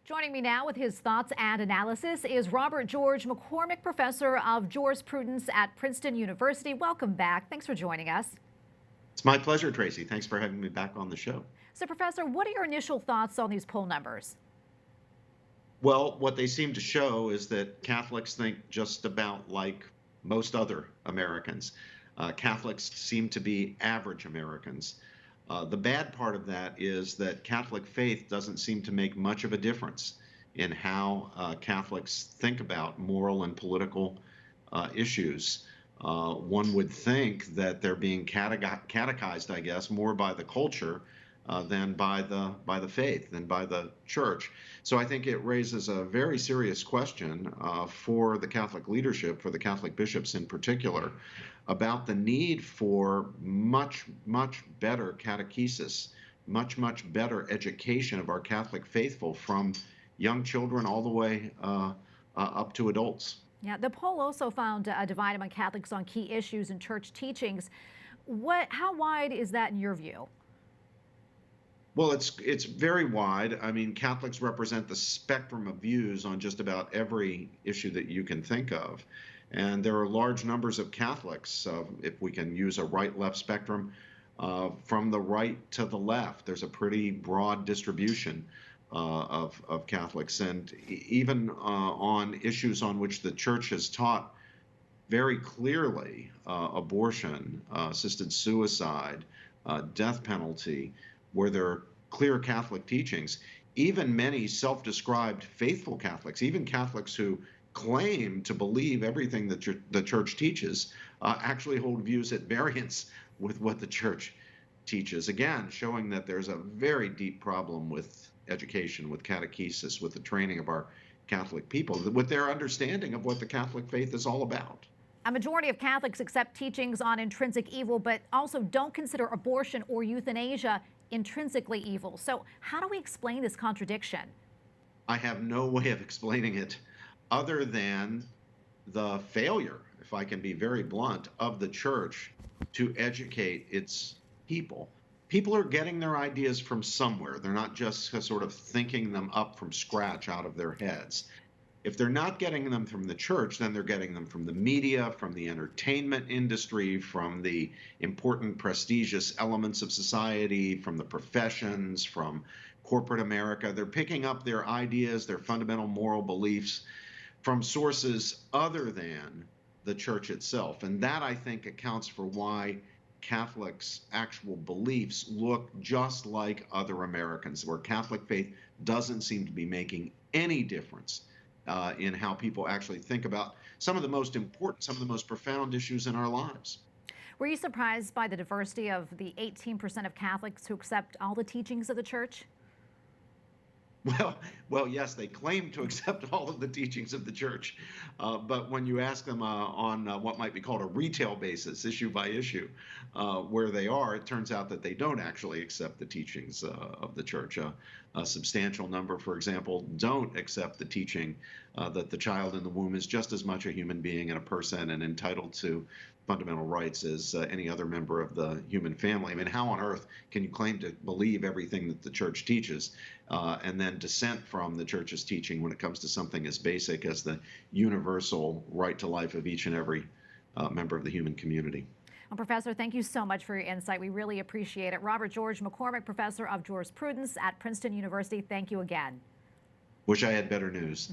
Joining me now with his thoughts and analysis is Robert George, McCormick Professor of Jurisprudence at Princeton University. Welcome back. Thanks for joining us. It's my pleasure, Tracy. Thanks for having me back on the show. So, Professor, what are your initial thoughts on these poll numbers? Well, what they seem to show is that Catholics think just about like most other Americans. Catholics seem to be average Americans. The bad part of that is that Catholic faith doesn't seem to make much of a difference in how Catholics think about moral and political issues. One would think that they're being catechized, I guess, more by the culture than by the faith, than by the church. So I think it raises a very serious question for the Catholic leadership, for the Catholic bishops in particular, about the need for much better catechesis, much better education of our Catholic faithful from young children all the way up to adults. Yeah, the poll also found a divide among Catholics on key issues and church teachings. How wide is that in your view? Well, it's very wide. I mean, Catholics represent the spectrum of views on just about every issue that you can think of. And there are large numbers of Catholics, if we can use a right-left spectrum, from the right to the left. There's a pretty broad distribution of Catholics. And even on issues on which the church has taught very clearly, abortion, assisted suicide, death penalty, where there are clear Catholic teachings, even many self-described faithful Catholics, even Catholics who claim to believe everything that the church teaches, actually hold views at variance with what the church teaches. Again, showing that there's a very deep problem with education, with catechesis, with the training of our Catholic people, with their understanding of what the Catholic faith is all about. A majority of Catholics accept teachings on intrinsic evil, but also don't consider abortion or euthanasia intrinsically evil. So how do we explain this contradiction? I have no way of explaining it other than the failure, if I can be very blunt, of the church to educate its people. People are getting their ideas from somewhere. They're not just sort of thinking them up from scratch out of their heads. If they're not getting them from the church, then they're getting them from the media, from the entertainment industry, from the important prestigious elements of society, from the professions, from corporate America. They're picking up their ideas, their fundamental moral beliefs from sources other than the church itself. And that, I think, accounts for why Catholics' actual beliefs look just like other Americans, where Catholic faith doesn't seem to be making any difference in how people actually think about some of the most important, some of the most profound issues in our lives. Were you surprised by the diversity of the 18% of Catholics who accept all the teachings of the church? Well, yes, they claim to accept all of the teachings of the church, but when you ask them on what might be called a retail basis, issue by issue, where they are, it turns out that they don't actually accept the teachings of the church. A substantial number, for example, don't accept the teaching that the child in the womb is just as much a human being and a person and entitled to fundamental rights as any other member of the human family. I mean, how on earth can you claim to believe everything that the church teaches and then dissent from the church's teaching when it comes to something as basic as the universal right to life of each and every member of the human community? Well, Professor, thank you so much for your insight. We really appreciate it. Robert George, McCormick Professor of Jurisprudence at Princeton University, thank you again. Wish I had better news.